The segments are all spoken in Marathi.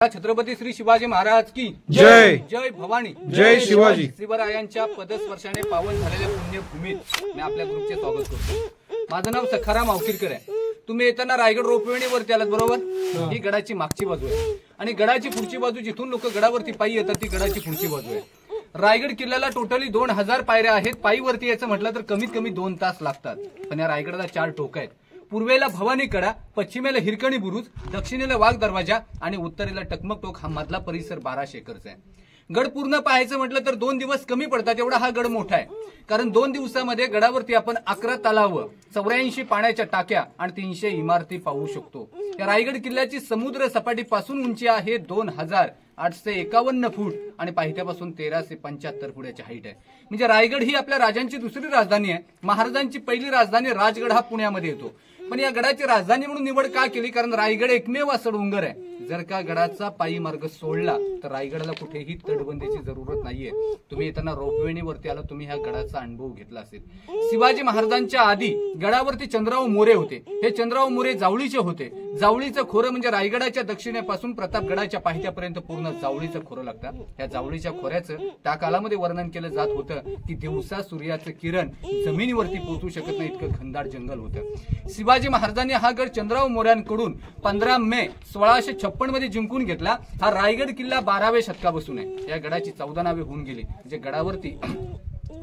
छत्रपती श्री शिवाजी महाराज की जय. जय भवानी. जय शिवाजी. शिवरायांच्या पदस्पर्शाने पावन झालेल्या पुण्यभूमीत मी आपल्या ग्रुपचे स्वागत करतो. माझं नाव सखाराम आवकीरकर आहे. तुम्ही येताना रायगड रोपवेणीवरती आलात बरोबर. ही गडाची मागची बाजू आहे आणि गडाची पुढची बाजू जिथून लोक गडावरती पायी येतात ती गडाची पुढची बाजू आहे. रायगड किल्ल्याला टोटली 2000 पायऱ्या आहेत. पायीवरती यायचं म्हटलं तर कमीत कमी 2 तास लागतात. पण या रायगडाला 4 टोक आहेत. पूर्वेला भवानी कडा, पश्चिमेला हिरकणी बुरुज, दक्षिणेला वाघ दरवाजा आणि उत्तरेला टकमक टोक. हा मधला परिसर 1200 एकरचा आहे. गड पूर्ण पाहायचं म्हटलं तर 2 दिवस कमी पडतात. एवढा हा गड मोठा आहे. कारण 2 दिवसामध्ये गडावरती आपण 11 तलाव, 84 पाण्याच्या टाक्या आणि 300 इमारती पाहू शकतो. या रायगड किल्ल्याची समुद्र सपाटीपासून उंची आहे 2851 फूट आणि पायथ्यापासून 1375 फुटाची हाईट आहे. म्हणजे रायगड ही आपल्या राजांची दुसरी राजधानी आहे. महाराजांची पहिली राजधानी राजगड हा पुण्यामध्ये येतो. पण या गडाची राजधानी म्हणून निवड का केली? कारण रायगड एकमेव असा डोंगर आहे जर का गडाचा पायी मार्ग सोडला तर रायगडाला कुठेही तटबंदीची जरूरत नाहीये. तुम्ही येताना रोपवेणीवरती आला, तुम्ही ह्या गडाचा अनुभव घेतला असेल. शिवाजी महाराजांच्या आधी गडावरती चंद्रराव मोरे होते. हे चंद्रराव मोरे जावळीचे होते. जावळीचं खोरं म्हणजे रायगडाच्या दक्षिणेपासून प्रतापगडाच्या पायथ्यापर्यंत पूर्ण जावळीचं खोरं लागतं. या जावळीच्या खोऱ्याचं त्या काळामध्ये वर्णन केलं जात होतं की दिवसा सूर्याचं किरण जमिनीवरती पोहोचू शकत नाही इतकं घनदाट जंगल होतं. शिवाजी महाराजांनी हा गड चंद्रराव मोऱ्यांकडून 15 मे 1656 मध्ये जिंकून घेतला. हा रायगड किल्ला 12व्या शतकापासून आहे. या गडाची 14 नावे होऊन गेली. म्हणजे गडावरती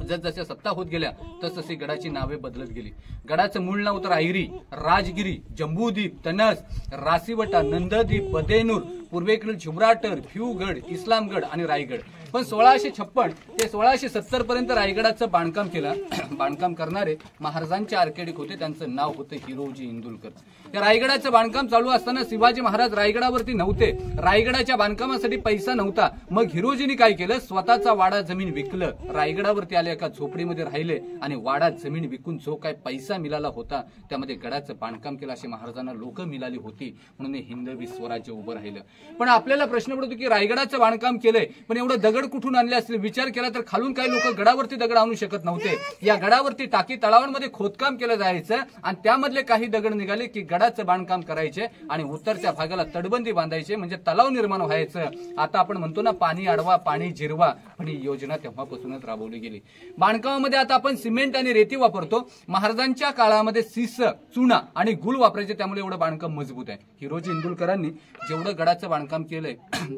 जसजशा सत्ता होत गेल्या तसतशी गडाची नावे बदलत गेली. गडाचं मूळ नाव तर आयरी, राजगिरी, जम्बूद्वीप, तनस, रासीवटा, नंदद्वीप, बदेनूर, पूर्वेकडील झुमराटर, फ्यूगड, इस्लामगड आणि रायगड. पण 1656 ते 1670 पर्यंत रायगडाचं बांधकाम केलं. बांधकाम करणारे महाराजांचे आर्किटेक्ट होते. त्यांचं नाव होतं हिरोजी इंदुलकर. त्या रायगडाचं बांधकाम चालू असताना शिवाजी महाराज रायगडावरती नव्हते. रायगडाच्या बांधकामासाठी पैसा नव्हता. मग हिरोजीने काय केलं? स्वतःचा वाडा जमीन विकलं. रायगडावरती आले, एका झोपडीमध्ये राहिले आणि वाडा जमीन विकून जो काय पैसा मिळाला होता त्यामध्ये गडाचं बांधकाम केलं. अशी महाराजांना लोक मिळाली होती म्हणून हिंदवी स्वराज्य उभं राहिलं. पण आपल्याला प्रश्न पडतो की रायगडाचं बांधकाम केलंय पण एवढं दगड कुठून आणले असले? विचार केला तर खालून काही लोक गडावरती दगड आणू शकत नव्हते. या गडावरती टाकी तलावांमध्ये खोदकाम केलं जायचं आणि त्यामधले काही दगड निघाले की गडाचं बांधकाम करायचे आणि उत्तरच्या भागाला तटबंदी बांधायचे म्हणजे तलाव निर्माण व्हायचं. आता आपण म्हणतो ना पाणी अडवा पाणी जिरवा, पण ही योजना तेव्हापासूनच राबवली गेली. बांधकामामध्ये आता आपण सिमेंट आणि रेती वापरतो. महाराजांच्या काळामध्ये सीस, चुना आणि गुळ वापरायचे, त्यामुळे एवढं बांधकाम मजबूत आहे. हिरोजी इंदुलकरांनी जेवढं गडाचं बांधकाम केलंय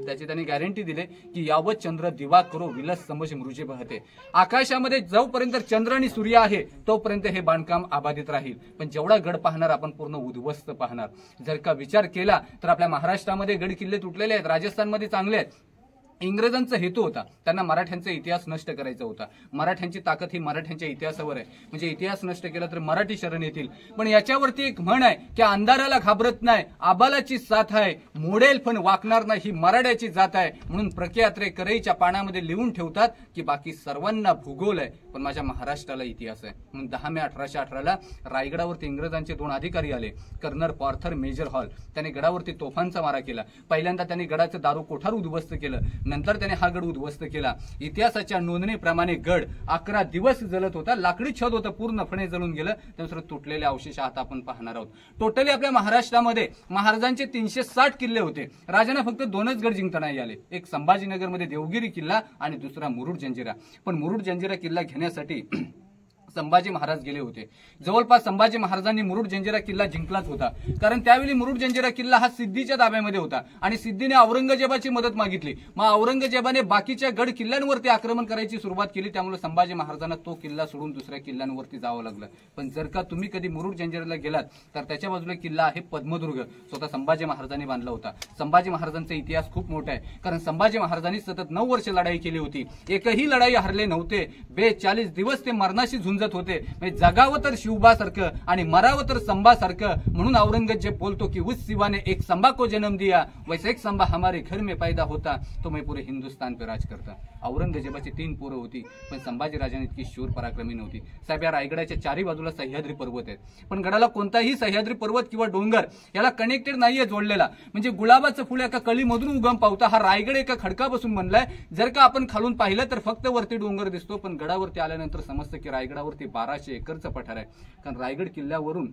त्याची त्यांनी गॅरंटी दिली की यावत चंद्र दिवा करो विलस समज मृजे बहते. आकाशामध्ये जोपर्यंत चंद्र आणि सूर्य आहे तोपर्यंत हे बांधकाम अबाधित राहील. पण जेवढा गड पाहणार आपण पूर्ण उद्ध्वस्त पाहणार. जर का विचार केला तर आपल्या महाराष्ट्रामध्ये गड किल्ले तुटलेले आहेत, राजस्थानमध्ये चांगले आहेत. इंग्रजांचा हेतू होता त्यांना मराठ्यांचा इतिहास नष्ट करायचा होता. मराठ्यांची ताकद ही मराठ्यांच्या इतिहासावर आहे. म्हणजे इतिहास नष्ट केला तर मराठी शरण येतील. पण याच्यावरती एक म्हण आहे की अंधाराला घाबरत नाही, आबालाची साथ आहे, मोडेल पण वाकणार नाही, ही मराठ्याची जात आहे. म्हणून प्रख्यात्रे करईच्या पानामध्ये लिहून ठेवतात की बाकी सर्वांना भूगोल आहे पण माझ्या महाराष्ट्राला इतिहास आहे. म्हणून 10 मे 1818 रायगडावरती इंग्रजांचे 2 अधिकारी आले. Colonel Porter, major Hall. त्यांनी गडावरती तोफांचा मारा केला. पहिल्यांदा त्यांनी गडाचं दारू कोठार उद्ध्वस्त केलं. नंतर त्याने हा गड उद्ध्वस्त केला. इतिहासाच्या नोंदणीप्रमाणे गड 11 दिवस जलत होता. लाकडी छत होतं, पूर्णपणे जळून गेलं. त्यानुसार तुटलेले अवशेष आता आपण पाहणार आहोत. टोटली आपल्या महाराष्ट्रामध्ये महाराजांचे 360 किल्ले होते. राजांना फक्त 2च गड जिंकता नाही आले. एक संभाजीनगरमध्ये देवगिरी किल्ला आणि दुसरा मुरुड जंजिरा. पण मुरुड जंजिरा किल्ला घेण्यासाठी संभाजी महाराज गेले होते. जवळपास संभाजी महाराजांनी मुरुड जंजिरा किल्ला जिंकलाच होता. कारण त्यावेळी मुरुड जंजिरा किल्ला हा सिद्धीच्या ताब्यामध्ये होता आणि सिद्धीने औरंगजेबाची मदत मागितली. मग औरंगजेबाने बाकीच्या गड किल्ल्यांवरती आक्रमण करायची सुरुवात केली. त्यामुळे संभाजी महाराजांना तो किल्ला सोडून दुसऱ्या किल्ल्यांवरती जावं लागलं. पण जर का तुम्ही कधी मुरुड जंजिराला गेलात तर त्याच्या बाजूला किल्ला आहे पद्मदुर्ग. स्वतः संभाजी महाराजांनी बांधला होता. संभाजी महाराजांचा इतिहास खूप मोठा आहे. कारण संभाजी महाराजांनी सतत 9 वर्ष लढाई केली होती. एकही लढाई हरले नव्हते. 42 दिवस ते मरणाशी झुंजत होते. म्हणजे जगावं तर शिवबासारखं आणि मरावं तर संभासारखं. म्हणून औरंगजेब बोलतो की उस शिवा ने एक संभा को जन्म दिया वैसे एक संभा हमारे घर में पैदा होता तो मैं पूरे हिंदुस्तान पे राज करता. औरंगजेबाची 3 पोरं होती पण संभाजी राजांनी इतकी शूर पराक्रमी नव्हती. साहेब या रायगडाच्या 4ही बाजूला सह्याद्री पर्वत आहेत. पण गडाला कोणताही सह्याद्री पर्वत किंवा डोंगर याला कनेक्टेड नाहीये, जोडलेला. म्हणजे गुलाबाचं फुल एका कळीमधून उगम पावता. हा रायगड एका खडकापासून बनलाय. जर का आपण खालून पाहिलं तर फक्त वरती डोंगर दिसतो पण गडावरती आल्यानंतर समजतं की रायगडावरती 1200 एकरचं पठार आहे. कारण रायगड किल्ल्यावरून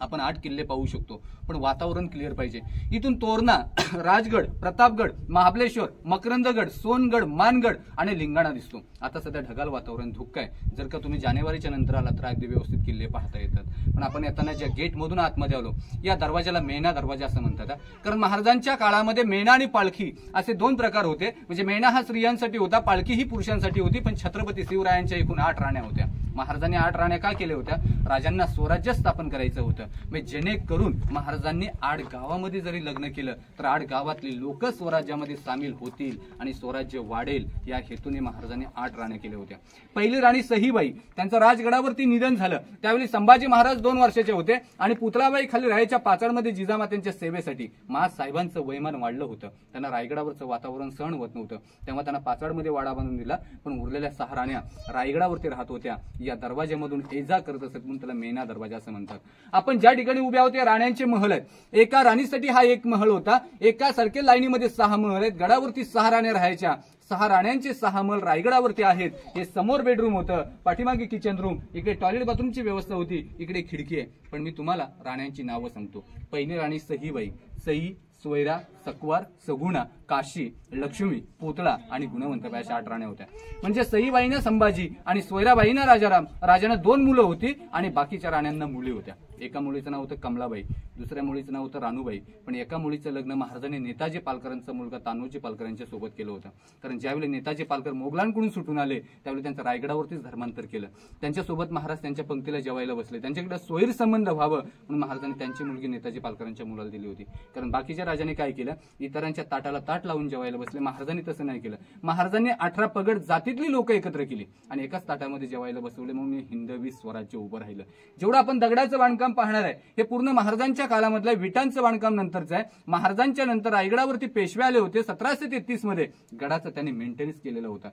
आपण 8 किल्ले पाहू शकतो, पण वातावरण क्लिअर पाहिजे. इथून तोरणा, राजगड, प्रतापगड, महाबलेश्वर, मकरंदगड, सोनगड, मानगड आणि लिंगाणा दिसतो. आता सध्या ढगाळ वातावरण, धुक्क आहे. जर का तुम्ही जानेवारीच्या नंतर आला तर अगदी व्यवस्थित किल्ले पाहता येतात. पण आपण येताना ज्या गेट मधून आतमध्ये आलो, या दरवाजाला मेणा दरवाजा असं म्हणतात. कारण महाराजांच्या काळामध्ये मेणा आणि पालखी असे 2 प्रकार होते. म्हणजे मेणा हा स्त्रियांसाठी होता, पालखी ही पुरुषांसाठी होती. पण छत्रपती शिवरायांच्या एकूण 8 राण्या होत्या. महाराजांनी 8 राण्या का केल्या होत्या? राजांना स्वराज्य स्थापन करायचं होतं. म्हणजे जेणेकरून महाराजांनी 8 गावामध्ये जरी लग्न केलं तर 8 गावातली लोक स्वराज्यामध्ये सामील होतील आणि स्वराज्य वाढेल, या हेतूने महाराजांनी 8 राण्या केल्या होत्या. पहिली राणी सहीबाई, त्यांचं राजगडावरती निधन झालं. त्यावेळी संभाजी महाराज 2 वर्षाचे होते आणि पुतळाबाई खाली राहायच्या पाचाडमध्ये जिजामातेंच्या सेवेसाठी. महासाहेबांचं वयमान वाढलं होतं, त्यांना रायगडावरचं वातावरण सहन होत नव्हतं. तेव्हा त्यांना पाचाडमध्ये वाडा बांधून दिला. पण उरलेल्या 6 राण्या रायगडावरती राहत होत्या. या दरवाज्यामधून ये-जा करत असत म्हणून त्याला मेणा दरवाजा असं म्हणतात. आपण ज्या ठिकाणी उभ्या होत्या राण्यांचे महल आहेत. एका राणीसाठी हा 1 महल होता. एका सारख्या लाईनीमध्ये 6 महल आहेत. गडावरती 6 राण्या राहायच्या. 6 राण्यांचे 6 महल रायगडावरती आहेत. हे समोर बेडरूम होतं, पाठीमागे किचन रूम, इकडे टॉयलेट बाथरूमची व्यवस्था होती, इकडे खिडकी आहे. पण मी तुम्हाला राण्यांची नावं सांगतो. पहिली राणी सहीबाई. सई, सोयरा, सकवार, सगुणा, काशी, लक्ष्मी, पुतळा आणि गुणवंतबाई अशा 8 राण्या होत्या. म्हणजे सईबाईनं संभाजी आणि सोयराबाईनं राजाराम. राजांना 2 मुलं होती आणि बाकीच्या राण्यांना मुली होत्या. एका मुलीचं नाव होतं कमलाबाई, दुसऱ्या मुलीचं नाव होतं रानूबाई. पण एका मुलीचं लग्न महाराजांनी नेताजी पालकरांचा मुलगा तान्होजी पालकर यांच्या सोबत केलं होतं. कारण ज्यावेळी नेताजी पालकर मोगलांकडून सुटून आले त्यावेळी त्यांचं रायगडावरतीच धर्मांतर केलं. त्यांच्यासोबत महाराज त्यांच्या पंक्तीला जेवायला बसले. त्यांच्याकडे सोयीर संबंध व्हावं म्हणून महाराजांनी त्यांची मुलगी नेताजी पालकरांच्या मुलाला दिली होती. कारण बाकीच्या राजांनी काय केलं? इतरांच्या ताटाला ताट लावून जेवायला बसले. महाराजांनी तसं नाही केलं. महाराजांनी 18 पगड जातीतली लोक एकत्र केली आणि एकाच ताटामध्ये जेवायला बसवले. म्हणून हिंदवी स्वराज्य उभं राहिलं. जेवढं आपण दगडाचं बांधकाम पाहणार आहे हे पूर्ण महाराजांच्या काळामधलं विटांचं बांधकाम नंतरचं आहे. महाराजांच्या नंतर रायगडावरती पेशवे आले होते 1733 मध्ये. गडाचं त्यांनी मेंटेनन्स केलेलं होतं.